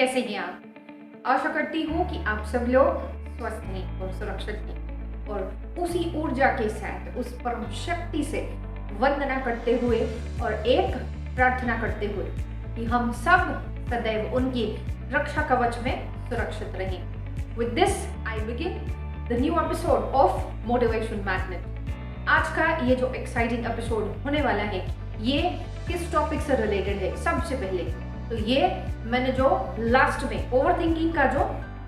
कैसे हैं आप? आशा करती हूँ कि आप सब लोग स्वस्थ हैं और सुरक्षित हैं और उसी ऊर्जा के साथ उस परम शक्ति से वंदना करते हुए और एक प्रार्थना करते हुए कि हम सब सदैव उनकी रक्षा कवच में सुरक्षित रहें। With this, I begin the new episode of Motivation Magnet. आज का ये जो एक्साइटिंग एपिसोड होने वाला है ये किस टॉपिक से रिलेटेड है? सबसे पहले तो ये मैंने जो लास्ट में ओवरथिंकिंग का जो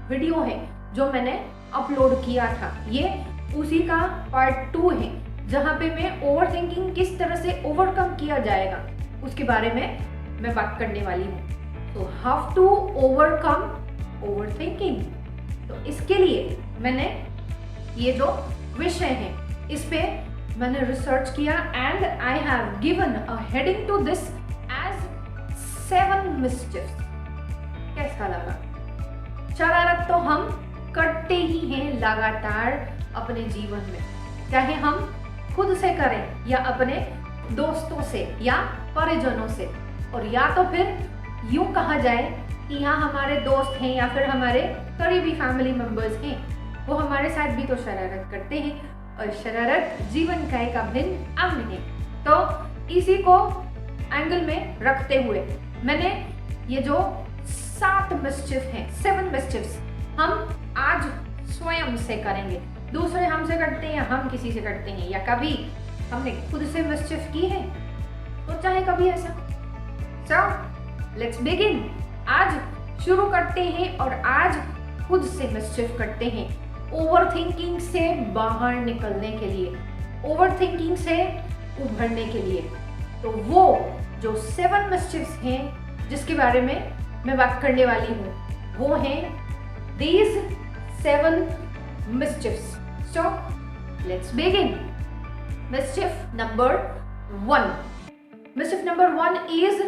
वीडियो है जो मैंने अपलोड किया था ये उसी का पार्ट 2 है, जहाँ पे मैं ओवरथिंकिंग किस तरह से ओवरकम किया जाएगा उसके बारे में मैं बात करने वाली हूँ। तो हाउ टू ओवरकम ओवरथिंकिंग, तो इसके लिए मैंने ये जो विषय है इस पे मैंने रिसर्च किया and I have given a heading to this as 7 mistakes. कैसा लगा? शरारत तो हम करते ही हैं लगातार अपने जीवन में, चाहे हम खुद से करें या अपने दोस्तों से या परिजनों से, और या तो फिर यूं कहा जाए कि यहाँ हमारे दोस्त हैं या फिर हमारे करीबी फैमिली मेंबर्स हैं, वो हमारे साथ भी तो शरारत करते हैं और शरारत जीवन का एक अभिन्न अंग है। तो इसी को एंगल में रखते हुए मैंने ये जो 7 मिस्चिफ हैं, 7 मिस्चिफ्स हम आज स्वयं से करेंगे। दूसरे हमसे करते हैं, हम किसी से करते हैं, या कभी हमने खुद से मिस्चिफ की है तो चाहे कभी ऐसा। So let's begin. आज शुरू करते हैं और आज खुद से मिस्चिफ करते हैं ओवरथिंकिंग से बाहर निकलने के लिए, ओवरथिंकिंग से उभरने के लिए। तो वो जो 7 मिस्चिफ्स हैं जिसके बारे में मैं बात करने वाली हूँ वो हैं these 7 mischiefs. So let's begin. Mischief number 1. Mischief number 1 is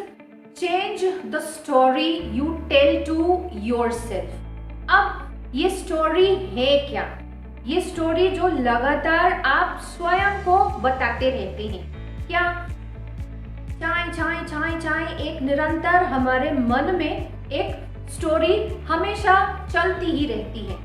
change the story you tell to yourself. अब ये स्टोरी है क्या? ये स्टोरी जो लगातार आप स्वयं को बताते रहते हैं, क्या चाय चाय चाय चाय एक निरंतर हमारे मन में एक स्टोरी हमेशा चलती ही रहती है,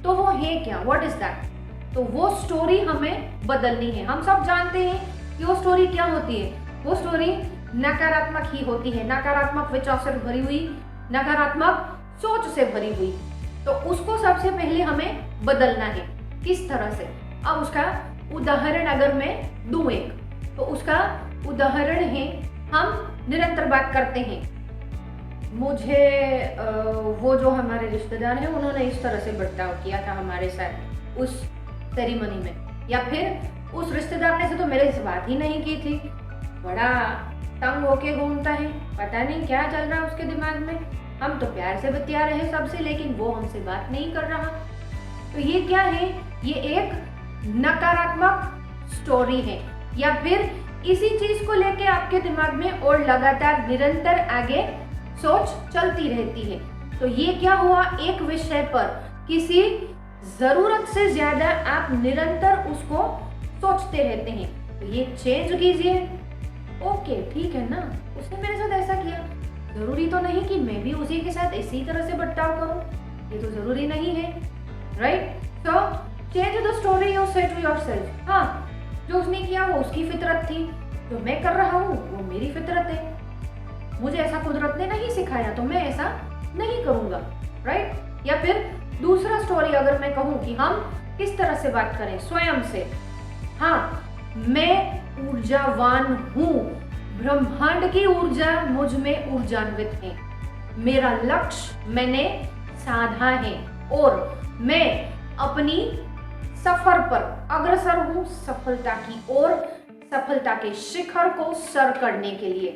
तो वो है क्या? What is that? तो वो स्टोरी हमें बदलनी है। हम सब जानते हैं कि वो स्टोरी क्या होती है। वो स्टोरी नकारात्मक ही होती है, नकारात्मक विचार से भरी हुई, नकारात्मक सोच से भरी हुई। तो उसको सबसे पहले हमें बदलना है। किस तरह से? अब उसका उदाहरण अगर मैं दूं एक, तो उसका उदाहरण है, हम निरंतर बात करते हैं मुझे वो जो हमारे रिश्तेदार हैं उन्होंने इस तरह से बर्ताव किया था हमारे साथ उस सेरेमनी में, या फिर उस रिश्तेदार ने से तो मेरे से बात ही नहीं की थी, बड़ा तंग होके घूमता है, पता नहीं क्या चल रहा है उसके दिमाग में, हम तो प्यार से बतिया रहे सबसे लेकिन वो हमसे बात नहीं कर रहा। तो ये क्या है? ये एक नकारात्मक स्टोरी है, या फिर इसी चीज को लेके आपके दिमाग में और लगातार निरंतर आगे सोच चलती रहती है। तो ये क्या हुआ? एक विषय पर किसी जरूरत से ज्यादा आप निरंतर उसको सोचते रहते हैं, तो ये चेंज कीजिए। ओके ठीक है ना, उसने मेरे साथ ऐसा किया, जरूरी तो नहीं कि मैं भी उसी के साथ इसी तरह से बर्ताव करूं, ये तो जरूरी नहीं है, right? So change the story you से टू योरसेल्फ। हाँ, जो उसने किया वो उसकी फितरत थी, जो मैं कर रहा हूँ वो मेरी फितरत है, मुझे ऐसा कुदरत ने नहीं सिखाया तो मैं ऐसा नहीं करूंगा, राइट? या फिर दूसरा स्टोरी अगर मैं कहूँ कि हम किस तरह से बात करें स्वयं से। हाँ, मैं ऊर्जावान हूँ, ब्रह्मांड की ऊर्जा मुझ में ऊर्जान्वित है, मेरा लक्ष्य मैंने साधा है और मैं अपनी सफर पर अग्रसर हूँ सफलता की ओर, सफलता के शिखर को सर करने के लिए।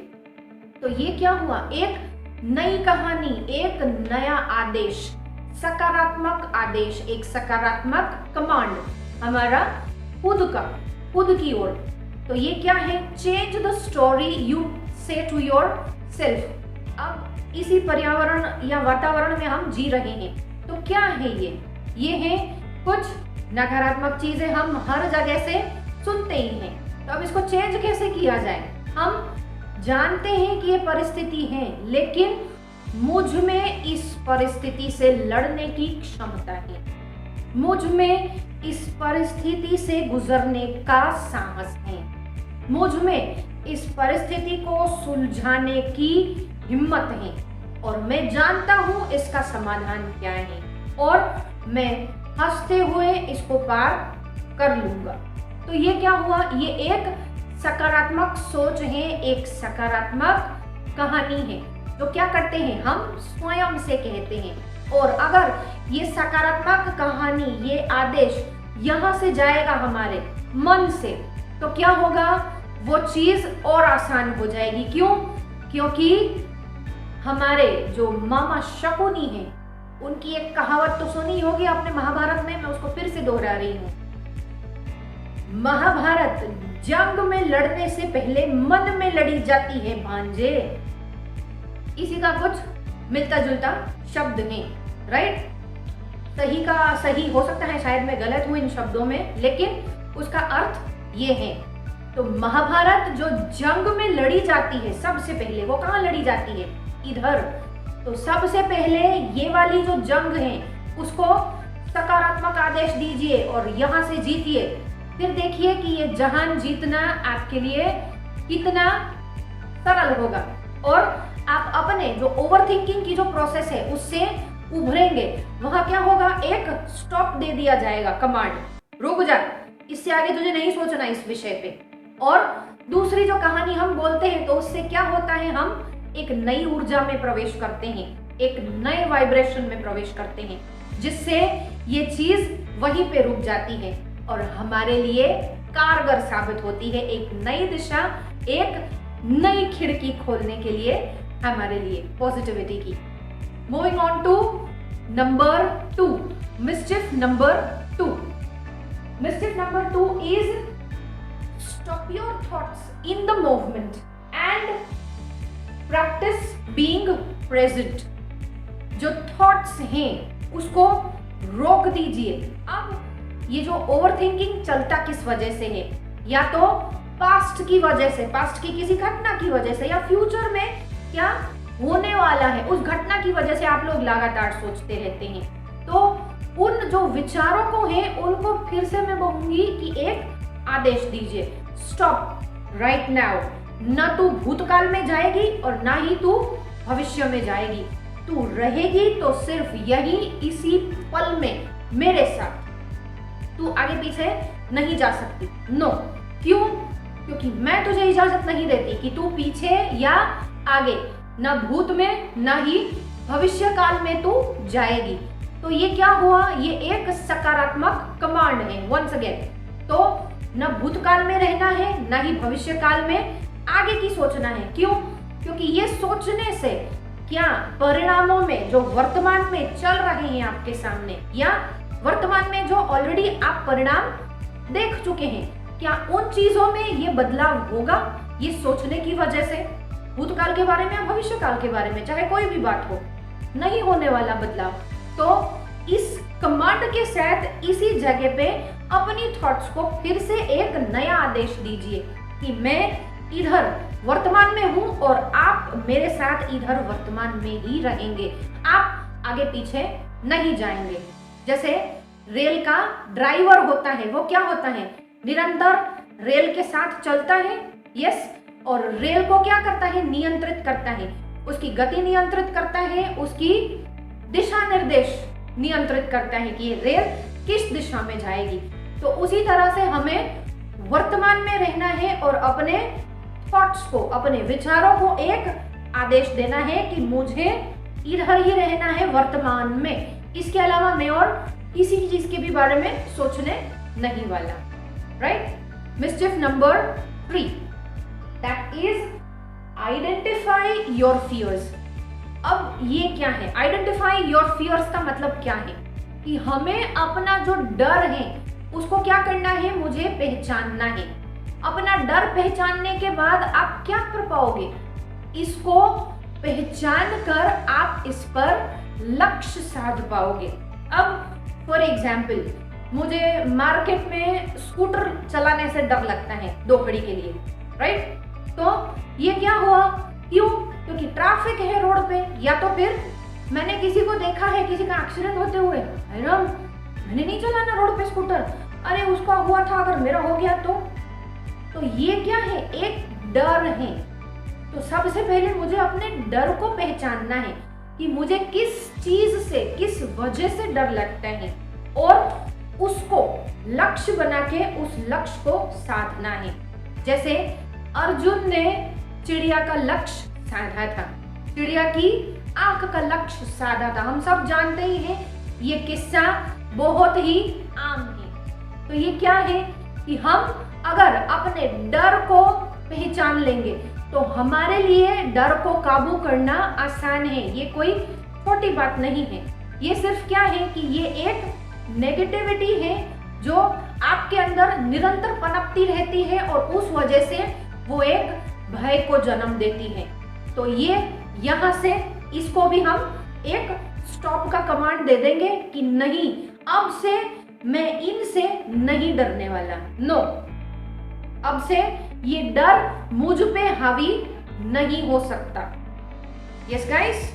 तो ये क्या हुआ? एक नई कहानी, एक नया आदेश, सकारात्मक आदेश, एक सकारात्मक कमांड हमारा खुद की ओर। तो ये क्या है? चेंज द स्टोरी यू से टू योर सेल्फ। अब इसी पर्यावरण या वातावरण में हम जी रहे हैं, तो क्या है ये है कुछ नकारात्मक चीजें हम हर जगह से सुनते ही हैं। तो अब इसको चेंज कैसे किया जाए? हम जानते हैं कि ये परिस्थिति है, लेकिन मुझ में इस परिस्थिति से लड़ने की क्षमता है, मुझ में इस परिस्थिति से गुजरने का साहस है, मुझ में इस परिस्थिति को सुलझाने की हिम्मत है और मैं जानता हूं इसका समाधान क्या है और मैं हंसते हुए इसको पार कर लूंगा। तो ये क्या हुआ, ये एक सकारात्मक सोच है, एक सकारात्मक कहानी है। तो क्या करते हैं, हम स्वयं से कहते हैं। और अगर ये सकारात्मक कहानी, ये आदेश यहाँ से जाएगा हमारे मन से, तो क्या होगा, वो चीज और आसान हो जाएगी। क्यों? क्योंकि हमारे जो मामा शकुनी हैं, उनकी एक कहावत तो सुनी होगी आपने महाभारत में, मैं उसको फिर से दोहरा रही हूं। महाभारत जंग में लड़ने से पहले मन में लड़ी जाती है भांजे। इसी का कुछ मिलता जुलता शब्द है, राइट। सही का सही हो सकता है, शायद मैं गलत हूं इन शब्दों में, लेकिन उसका अर्थ ये है। तो महाभारत जो जंग में लड़ी जाती है सबसे पहले, वो कहाँ लड़ी जाती है, इधर। तो सबसे पहले ये वाली जो जंग है उसको सकारात्मक आदेश दीजिए और यहाँ से जीतिए। फिर देखिए कि ये जहान जीतना आपके लिए कितना सरल होगा और आप अपने जो ओवरथिंकिंग की जो प्रोसेस है उससे उभरेंगे। वहां क्या होगा, एक स्टॉप दे दिया जाएगा, कमांड, रुक जा, इससे आगे तुझे नहीं सोचना इस विषय पे। और दूसरी जो कहानी हम बोलते हैं तो उससे क्या होता है, हम एक नई ऊर्जा में प्रवेश करते हैं, एक नए वाइब्रेशन में प्रवेश करते हैं, जिससे ये चीज वहीं पे रुक जाती है और हमारे लिए कारगर साबित होती है। एक नई दिशा, एक नई खिड़की खोलने के लिए हमारे लिए पॉजिटिविटी की। Moving on to number 2, mischief number 2। Mischief number 2 is stop your thoughts in the movement and practice being present। जो थॉट्स हैं उसको रोक दीजिए। अब ये जो ओवरथिंकिंग चलता किस वजह से है, या तो पास्ट की वजह से, पास्ट की किसी घटना की वजह से, या फ्यूचर में क्या होने वाला है उस घटना की वजह से आप लोग लगातार सोचते रहते हैं। तो उन जो विचारों को है उनको फिर से मैं कहूंगी कि एक आदेश दीजिए, स्टॉप राइट नाउ। ना तू भूतकाल में जाएगी और ना ही तू भविष्य में जाएगी, तू रहेगी तो सिर्फ यही इसी पल में मेरे साथ। तू आगे पीछे नहीं जा सकती, नो। क्यों? क्योंकि मैं तुझे इजाजत नहीं देती कि तू पीछे या आगे, ना भूत में ना ही भविष्य काल में तू जाएगी। तो ये क्या हुआ, ये एक सकारात्मक कमांड है। वंस अगेन, तो न भूतकाल में रहना है ना ही भविष्य काल में आगे की सोचना है। क्यों? क्योंकि ये सोचने से क्या परिणामों में जो वर्तमान में चल रहे हैं आपके सामने, या वर्तमान में जो ऑलरेडी आप परिणाम देख चुके हैं, क्या उन चीजों में ये बदलाव होगा ये सोचने की वजह से? भूतकाल के बारे में या भविष्य काल के बारे में, चाहे कोई भी बात हो, नहीं होने वाला बदलाव। तो इस कमांड के साथ इसी जगह पे अपनी थॉट्स को फिर से एक नया आदेश दीजिए कि मैं इधर वर्तमान में हूं और आप मेरे साथ इधर वर्तमान में ही रहेंगे, आप आगे पीछे नहीं जाएंगे। जैसे रेल का ड्राइवर होता है, वो क्या होता है, निरंतर रेल के साथ चलता है, यस, और रेल को क्या करता है, नियंत्रित करता है, उसकी गति नियंत्रित करता है, उसकी दिशा निर्देश नियंत्रित करता है कि ये रेल किस दिशा में जाएगी। तो उसी तरह से हमें वर्तमान में रहना है और अपने थॉट्स को, अपने विचारों को एक आदेश देना है कि मुझे इधर ही रहना है वर्तमान में, इसके अलावा मैं और किसी चीज के भी बारे में सोचने नहीं वाला, right. Mischief number 3, that is identify your fears. अब ये क्या है, आइडेंटिफाई योर फियर्स का मतलब क्या है कि हमें अपना जो डर है उसको क्या करना है, मुझे पहचानना है। अपना डर पहचानने के बाद आप क्या कर पाओगे, इसको पहचान कर आप इस पर लक्ष्य साध पाओगे। अब फॉर एग्जाम्पल, मुझे मार्केट में स्कूटर चलाने से डर लगता है दोपहरी के लिए, राइट। तो ये क्या हुआ क्यों? क्योंकि ट्रैफिक है रोड पे, या तो फिर मैंने किसी को देखा है किसी का एक्सीडेंट होते हुए, मैंने नहीं चलाना रोड पे स्कूटर, अरे उसका हुआ था अगर मेरा हो गया तो ये क्या है? एक डर है। तो सबसे पहले मुझे अपने डर को पहचानना है कि मुझे किस चीज से, किस वजह से डर लगता है, और उसको लक्ष्य बना के उस लक्ष्य को साधना है। जैसे अर्जुन ने चिड़िया का लक्ष्य साधा था, चिड़िया की आंख का लक्ष्य साधा था। हम सब जानते ही हैं, ये किस्सा बहुत ही आम है। तो ये क्या है कि हम अगर अपने डर को पहचान लेंगे तो हमारे लिए डर को काबू करना आसान है। ये कोई छोटी बात नहीं है। ये सिर्फ क्या है कि ये एक नेगेटिविटी है जो आपके अंदर निरंतर पनपती रहती है और उस वजह से वो एक भय को जन्म देती है। तो ये यहाँ से इसको भी हम एक स्टॉप का कमांड दे देंगे कि नहीं, अब से मैं इनसे नहीं डरने वाला। नो, अब से ये डर मुझ पे हावी नहीं हो सकता। Yes guys,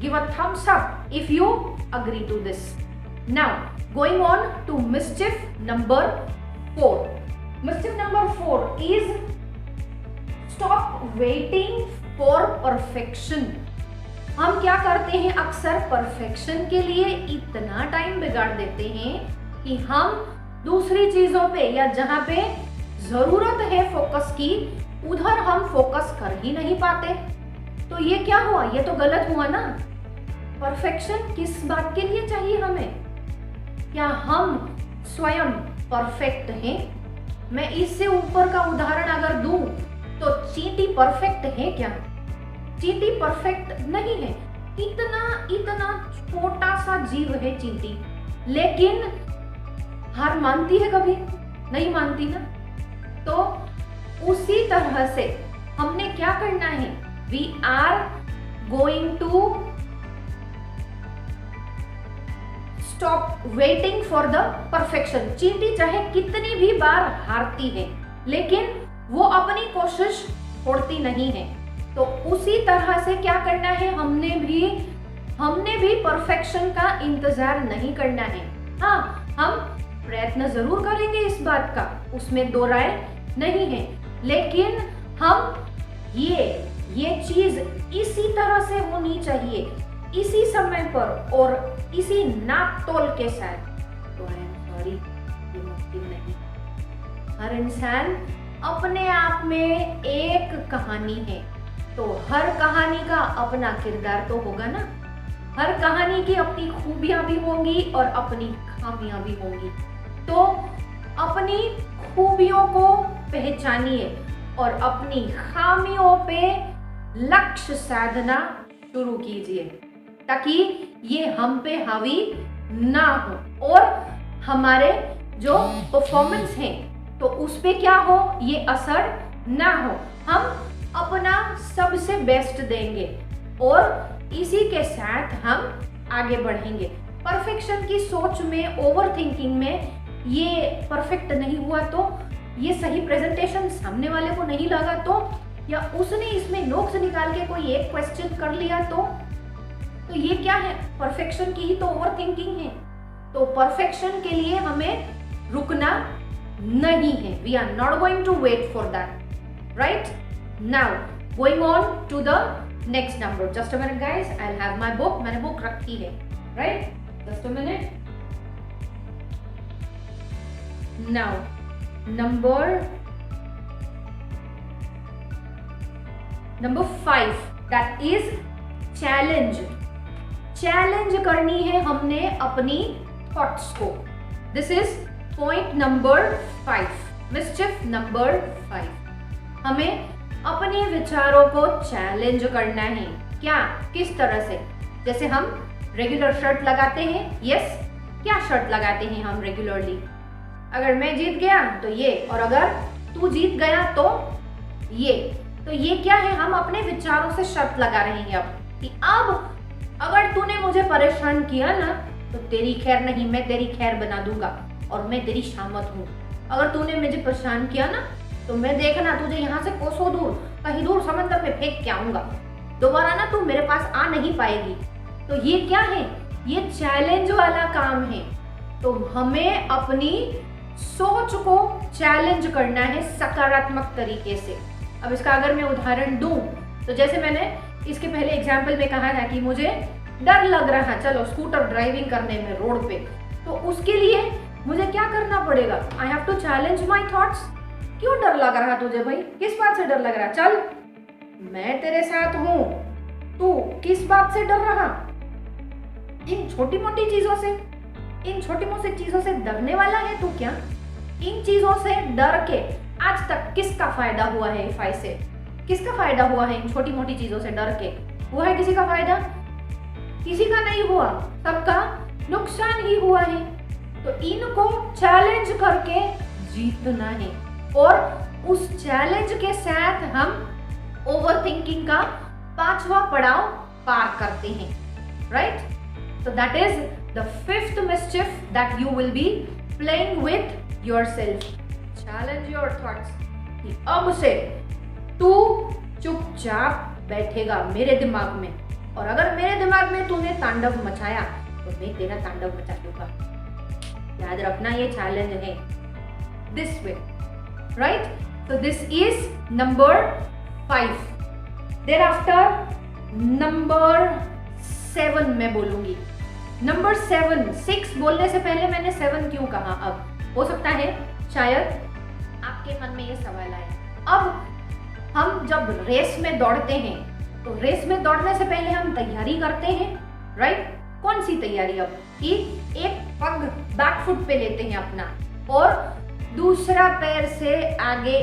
give a thumbs up if you agree to this. Now going on to mischief number 4. Mischief number 4 is stop waiting for perfection. हम क्या करते हैं? अक्सर परफेक्शन के लिए इतना टाइम बिगाड़ देते हैं कि हम दूसरी चीजों पे या जहां पे जरूरत है फोकस की, उधर हम फोकस कर ही नहीं पाते। तो ये क्या हुआ? ये तो गलत हुआ ना। परफेक्शन किस बात के लिए चाहिए हमें? क्या हम स्वयं परफेक्ट हैं? मैं इससे ऊपर का उदाहरण अगर दूं तो चींटी परफेक्ट है क्या? चींटी परफेक्ट नहीं है। इतना छोटा सा जीव है चींटी, लेकिन हार मानती है कभी? नहीं मानती ना। तो उसी तरह से हमने क्या करना है? We are going to stop waiting for the perfection. चींटी चाहे कितनी भी बार हारती है, लेकिन वो अपनी कोशिश छोड़ती नहीं है। तो उसी तरह से क्या करना है? हमने भी परफेक्शन का इंतजार नहीं करना है। हाँ, हम प्रयत्न जरूर करेंगे इस बात का, उसमें दो राय नहीं है, लेकिन हम ये चीज इसी तरह से होनी चाहिए, इसी समय पर और इसी नाप तोल के साथ। तो आई एम सॉरी, ये मुमकिन नहीं। हर इंसान अपने आप में एक कहानी है, तो हर कहानी का अपना किरदार तो होगा ना। हर कहानी की अपनी खूबियां भी होंगी और अपनी खामियां भी होंगी। तो अपनी खूबियों को पहचानिए और अपनी खामियों पे लक्ष्य साधना शुरू कीजिए, ताकि ये हम पे हावी ना हो और हमारे जो परफॉर्मेंस है तो उस पे क्या हो, ये असर ना हो। हम अपना सबसे बेस्ट देंगे और इसी के साथ हम आगे बढ़ेंगे। परफेक्शन की सोच में, ओवर थिंकिंग में ये परफेक्ट नहीं हुआ तो, ये सही प्रेजेंटेशन सामने वाले को नहीं लगा तो, या उसने इसमें नोट्स निकाल के कोई एक क्वेश्चन कर लिया तो ये क्या है? परफेक्शन की ही तो ओवर थिंकिंग है। तो परफेक्शन के लिए हमें रुकना नहीं है। We are not going to wait for that, right? Now going on to the next number. Just a minute guys, I will have my book. मैंने बुक रखी है, right? Just a minute. Now number 5, that is challenge. Challenge करनी है हमने अपनी thoughts को। This is point number 5, mischief number 5। हमें अपने विचारों को चैलेंज करना है। क्या? किस तरह से? जैसे हम रेगुलर शर्ट लगाते हैं। यस, क्या शर्ट लगाते हैं हम रेगुलरली? अगर मैं जीत गया तो ये, और अगर तू जीत गया तो ये। तो ये क्या है? हम अपने विचारों से शर्त लगा रहे हैं अब कि अब अगर तूने मुझे परेशान किया ना तो तेरी खैर नहीं, मैं तेरी खैर बना दूंगा और मैं तेरी शामत हूँ। अगर तूने मुझे परेशान किया ना तो मैं देखना तुझे यहाँ से कोसों दूर, कहीं दूर समंदर में फेंक के आऊंगा, दोबारा ना तू मेरे पास आ नहीं पाएगी। तो ये क्या है, ये चैलेंज वाला काम है। तो हमें अपनी सोच को चैलेंज करना है सकारात्मक तरीके से। अब इसका अगर मैं उदाहरण दूं, तो जैसे मैंने इसके पहले एग्जाम्पल में कहा था कि मुझे डर लग रहा है चलो स्कूटर ड्राइविंग करने में रोड पे, तो उसके लिए मुझे क्या करना पड़ेगा, I have to challenge my thoughts. क्यों डर लग रहा तुझे भाई, किस बात से डर लग रहा, चल मैं तेरे साथ हूं, तू किस बात से डर रहा, इन छोटी मोटी चीजों से, इन छोटी मोटी चीजों से डरने वाला है तू क्या? इन चीजों से डर के आज तक किसका फायदा हुआ है, इफाई से किसका फायदा हुआ है? इन छोटी मोटी चीजों से डर के हुआ है किसी का फायदा? किसी का नहीं हुआ, सबका नुकसान ही हुआ है। तो इनको चैलेंज करके जीतना है और उस चैलेंज के साथ हम ओवरथिंकिंग का 5वां पड़ाव पार करते हैं, right? So that is the 5th mischief that you will be playing with yourself. Challenge your thoughts. कि अब से तू चुपचाप बैठेगा मेरे दिमाग में, और अगर मेरे दिमाग में तूने तांडव मचाया तो मैं तेरा तांडव मचा दूंगा। याद रखना ये चैलेंज है। This way, right? So this is number 5. Thereafter number 7 मैं बोलूंगी। नंबर 7, 6 बोलने से पहले मैंने 7 क्यों कहा? अब हो सकता है शायद आपके मन में ये सवाल आए, अब हम जब रेस में दौड़ते हैं तो रेस में दौड़ने से पहले हम तैयारी करते हैं, राइट? कौन सी तैयारी? अब कि एक पग बैक फुट पे लेते हैं अपना और दूसरा पैर से आगे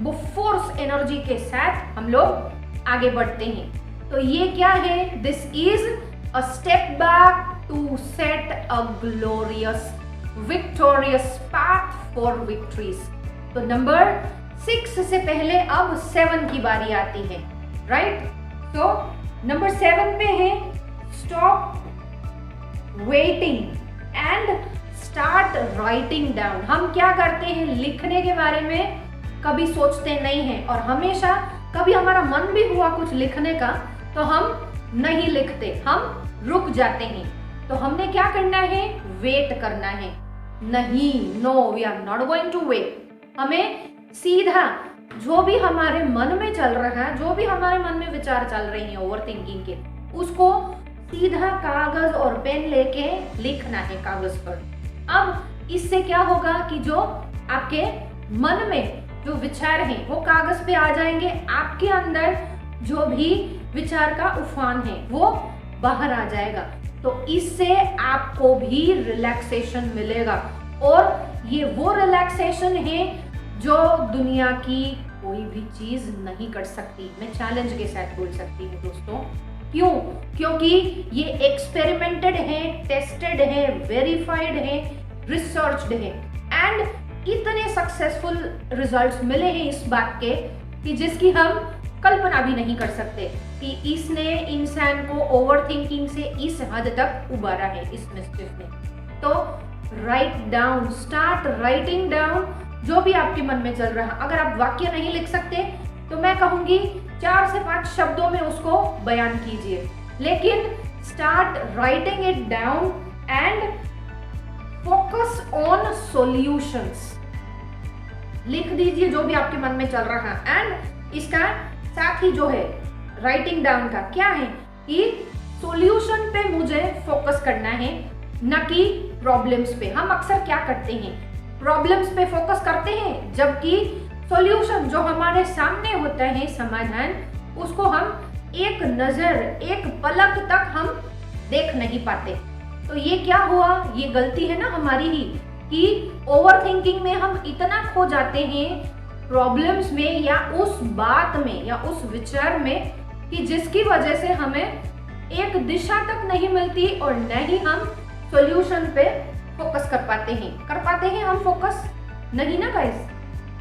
फोर्स एनर्जी के साथ हम लोग आगे बढ़ते हैं। तो ये क्या है? This is a step back to set a glorious victorious path for victories. तो नंबर 6 से पहले अब 7 की बारी आती है, राइट? तो नंबर 7 पे है stop waiting and start writing down. हम क्या करते हैं, लिखने के बारे में कभी सोचते नहीं हैं और हमेशा कभी हमारा मन भी हुआ कुछ लिखने का तो हम नहीं लिखते, हम रुक जाते हैं। तो हमने क्या करना है? वेट करना है। नहीं, no, we are not going to wait. हमें सीधा जो भी हमारे मन में चल रहा है, जो भी हमारे मन में विचार चल रहे हैं ओवरथिंकिंग के, उसको सीधा कागज और पेन लेके लिखना है कागज पर। अब इससे क्या होगा कि जो आपके मन में जो विचार हैं वो कागज पे आ जाएंगे, आपके अंदर जो भी विचार का उफान है वो बाहर आ जाएगा। तो इससे आपको भी रिलैक्सेशन मिलेगा और ये वो रिलैक्सेशन है जो दुनिया की कोई भी चीज नहीं कर सकती। मैं चैलेंज के साथ बोल सकती हूँ दोस्तों। क्यों? क्योंकि ये एक्सपेरिमेंटेड है, टेस्टेड है, वेरीफाइड है, रिसर्च्ड है एंड इतने सक्सेसफुल रिजल्ट्स मिले हैं इस बात के कि जिसकी हम कल्पना भी नहीं कर सकते कि इसने इंसान को ओवरथिंकिंग से इस हद तक उबारा है इस मिस्चिफ ने। तो write down, start writing down जो भी आपके मन में चल रहा। अगर आप वाक्य नहीं लिख सकते तो मैं कहूंगी 4 से 5 शब्दों में उसको बयान कीजिए, लेकिन start writing it down and focus on solutions. लिख दीजिए जो भी आपके मन में चल रहा है एंड इसका साथ ही जो है राइटिंग डाउन का क्या है कि सॉल्यूशन पे मुझे फोकस करना है, न कि प्रॉब्लम्स पे। हम अक्सर क्या करते हैं, प्रॉब्लम्स पे फोकस करते हैं, जबकि सॉल्यूशन जो हमारे सामने होता है समाधान, उसको हम एक नजर, एक पलक तक हम देख नहीं पाते। तो ये क्या हुआ? ये गलती है ना हमारी ही कि ओवरथिंकिंग में हम इतना खो जाते हैं प्रॉब्लम्स में या उस बात में या उस विचार में कि जिसकी वजह से हमें एक दिशा तक नहीं मिलती और न ही हम सॉल्यूशन पे फोकस कर पाते हैं हम फोकस नहीं ना गाइस,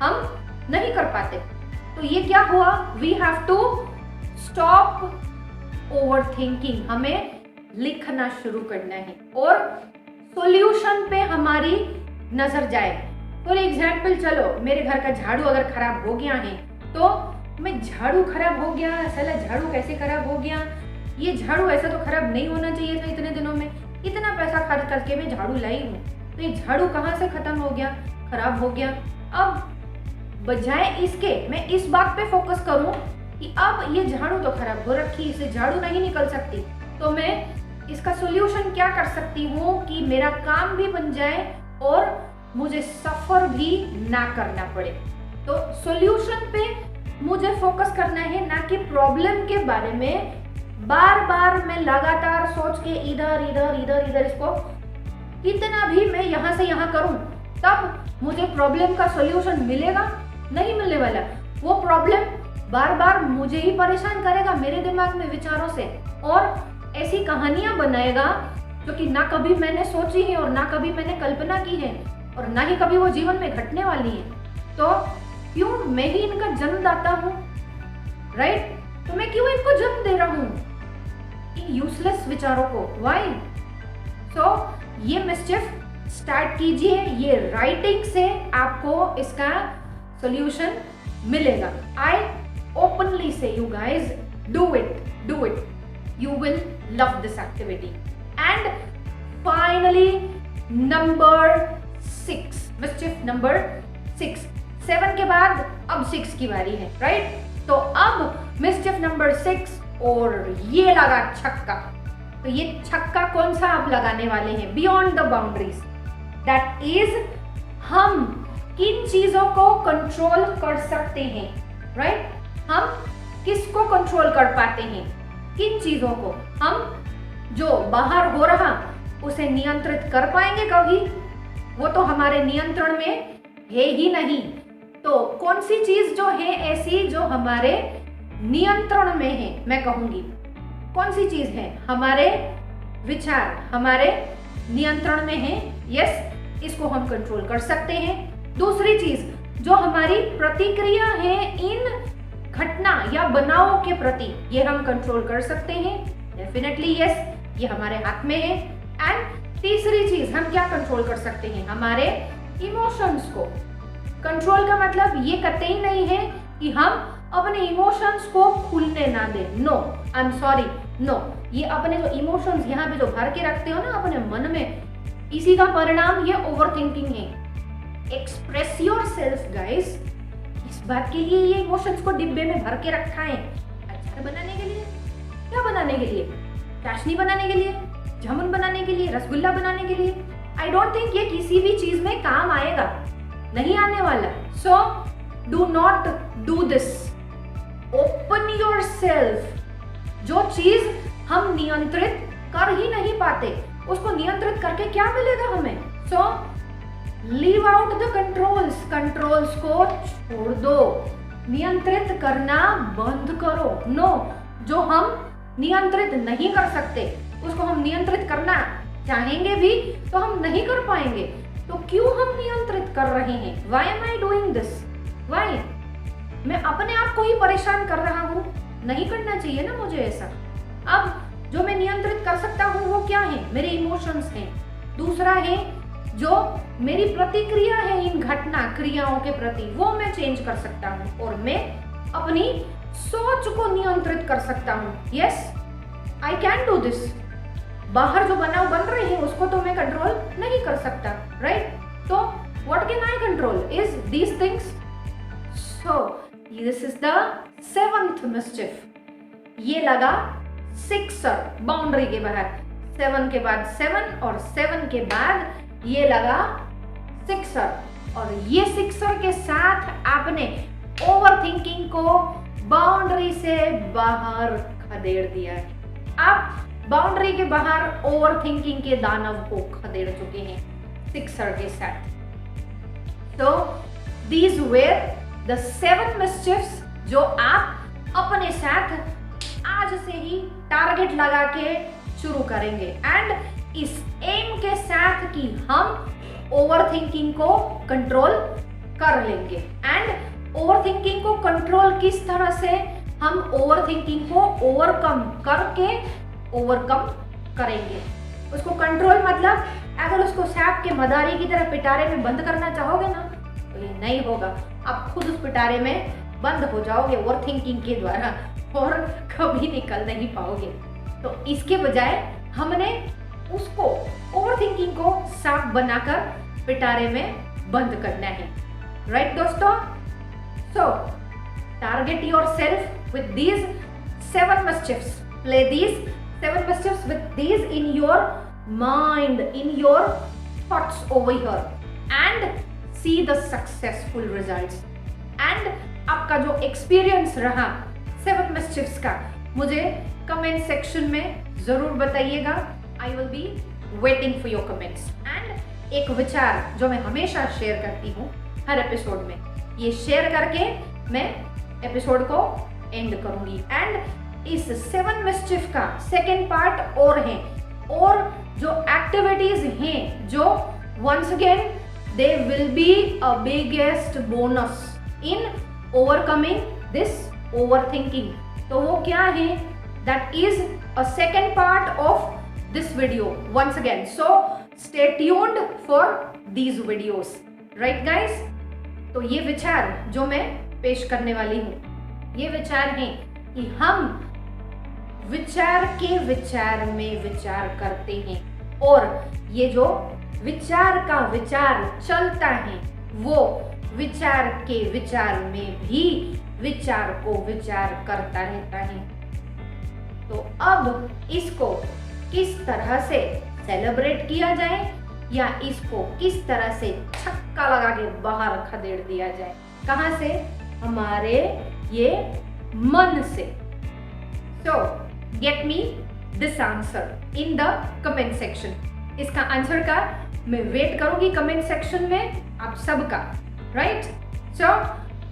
हम नहीं कर पाते। तो ये क्या हुआ? We have to stop overthinking. हमें लिखना शुरू करना है और सॉल्यूशन पे हमारी नजर जाए। फॉर एग्जाम्पल चलो मेरे घर का झाड़ू अगर खराब हो गया है तो मैं झाड़ू खराब हो गया, साला झाड़ू कैसे खराब हो गया, ये झाड़ू ऐसा तो खराब नहीं होना चाहिए था, इतने दिनों में इतना पैसा खर्च करके मैं झाड़ू लाई हूँ, तो ये झाड़ू कहाँ से खत्म हो गया, खराब हो गया। अब बजाय इसके मैं इस बात पे फोकस करूँ कि अब ये झाड़ू तो खराब हो रखी, इसे झाड़ू नहीं निकल सकती, तो मैं इसका सोल्यूशन क्या कर सकती हूँ कि मेरा काम भी बन जाए और मुझे सफर भी ना करना पड़े। तो सॉल्यूशन पे मुझे फोकस करना है, ना कि प्रॉब्लम के बारे में बार बार मैं लगातार सोच के इधर इधर इधर इधर इसको कितना भी मैं यहाँ से यहाँ करूँ तब मुझे प्रॉब्लम का सॉल्यूशन मिलेगा, नहीं मिलने वाला। वो प्रॉब्लम बार बार मुझे ही परेशान करेगा मेरे दिमाग में विचारों से, और ऐसी कहानियां बनाएगा जो कि ना कभी मैंने सोची है और ना कभी मैंने कल्पना की है और ना ही कभी वो जीवन में घटने वाली है। तो क्यों मैं ही इनका जन्मदाता हूँ, राइट? तो मैं क्यों इनको जन्म दे रहा हूँ इन यूजलेस विचारों को? व्हाई? सो ये मिस्चिफ स्टार्ट कीजिए, ये राइटिंग से आपको इसका सॉल्यूशन मिलेगा। I openly say you guys do it, you will love this activity. And finally number 6, mischief number 6, 7 के बाद अब 6 की बारी है, राइट? तो अब mischief number 6 और ये लगा छक्का। तो ये छक्का कौन सा आप लगाने वाले हैं? Beyond the boundaries, that is हम किन चीजों को कंट्रोल कर सकते हैं, राइट? हम किसको कंट्रोल कर पाते हैं, किन चीजों को? हम जो बाहर हो रहा उसे नियंत्रित कर पाएंगे कभी? वो तो हमारे नियंत्रण में है ही नहीं। तो कौन सी चीज जो है ऐसी जो हमारे नियंत्रण में है, मैं कहूंगी कौन सी चीज है? हमारे विचार हमारे नियंत्रण में है, यस, इसको हम कंट्रोल कर सकते हैं। दूसरी चीज जो हमारी प्रतिक्रिया है इन घटना या बनावों के प्रति, ये हम कंट्रोल कर सकते हैं, डेफिनेटली यस, ये हमारे हाथ में है। एंड तीसरी चीज हम क्या कंट्रोल कर सकते हैं? हमारे इमोशंस को। कंट्रोल का मतलब ये कतई नहीं है कि हम अपने इमोशंस को खुलने ना दें, no, I am sorry, no. ये अपने जो इमोशंस यहाँ पे जो भर के रखते हो ना अपने मन में, इसी का परिणाम ये ओवर थिंकिंग है। Express your self guys. इस बात के लिए ये इमोशंस को डिब्बे में भर के रखा है, अचार बनाने के लिए, क्या बनाने के लिए? चाशनी बनाने के लिए, जामुन बनाने के लिए, रसगुल्ला बनाने के लिए। आई डोंट थिंक ये किसी भी चीज में काम आएगा, नहीं आने वाला। So do not do this, open your self. जो चीज हम नियंत्रित कर ही नहीं पाते उसको नियंत्रित करके क्या मिलेगा हमें? So leave out the controls, controls को छोड़ दो, नियंत्रित करना बंद करो। नो, जो हम नियंत्रित नहीं कर सकते उसको हम नियंत्रित करना चाहेंगे भी तो हम नहीं कर पाएंगे। तो क्यों हम नियंत्रित कर रहे हैं? Why am I doing this? Why? मैं अपने आप को ही परेशान कर रहा हूँ, नहीं करना चाहिए ना मुझे ऐसा। अब जो मैं नियंत्रित कर सकता हूँ वो क्या है? मेरे इमोशंस हैं। दूसरा है जो मेरी प्रतिक्रिया है इन घटना क्रियाओं के प्रति, वो मैं चेंज कर सकता हूँ और मैं अपनी सोच को नियंत्रित कर सकता हूँ। Yes, I can do this. बाहर जो बनाव बन रहे हैं उसको तो मैं कंट्रोल नहीं कर सकता, राइट? तो what can I control is these things. So this is the 7th mischief. ये लगा 6 बाउंड्री के बाहर, 7 के बाद 7 और 7 के बाद ये लगा 6, और ये 6 के साथ आपने ओवर थिंकिंग को बाउंड्री से बाहर खदेड़ दिया है। आप बाउंड्री के बाहर ओवर थिंकिंग के दानव को खदेड़ चुके हैं 6 के साथ। तो दीज वेर द 7 मिस्चिफ्स जो आप अपने साथ आज से ही टारगेट लगा के शुरू करेंगे, एंड इस एम के साथ कि हम ओवर थिंकिंग को कंट्रोल कर लेंगे। एंड ओवर थिंकिंग को कंट्रोल किस तरह से? हम ओवर थिंकिंग को ओवरकम करके ओवरकम करेंगे। उसको कंट्रोल मतलब अगर उसको सांप के मदारी की तरह पिटारे में बंद करना चाहोगे ना नहीं होगा। आप खुद उस पिटारे में बंद हो जाओगे ओवर थिंकिंग के द्वारा और कभी निकल नहीं पाओगे। तो इसके बजाय हमने उसको ओवर थिंकिंग को साफ बनाकर पिटारे में बंद करना है। राइट दोस्तों? सो target your self with these 7 mischiefs. Play these 7 mischiefs with these in your mind, in your thoughts over here, and see the successful results. And आपका जो एक्सपीरियंस रहा 7 mischiefs का मुझे कमेंट सेक्शन में जरूर बताइएगा। I will be waiting for your comments. And एक विचार जो मैं हमेशा शेयर करती हूँ हर एपिसोड में, ये शेयर करके मैं एपिसोड को एंड करूंगी। एंड इस 7 mischief का सेकेंड पार्ट और है, और जो एक्टिविटीज हैं जो once again they will be a biggest bonus in overcoming this overthinking. तो वो क्या है? That is a second part of this video once again. So stay tuned for these videos. Right guys? तो ये विचार जो मैं पेश करने वाली हूँ, ये विचार है कि हम विचार के विचार में विचार करते हैं, और ये जो विचार का विचार चलता है वो विचार के विचार में भी विचार को विचार करता रहता है। तो अब इसको किस तरह से सेलिब्रेट किया जाए, या इसको किस तरह से छक्का लगा के बाहर खदेड़ दिया जाए? कहाँ से? हमारे ये मन से। सो get me this answer in the comment section. इसका आंसर का मैं वेट करूंगी कमेंट सेक्शन में आप सबका। Right? So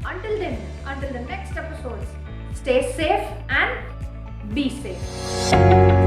until the next episode, stay safe and be safe.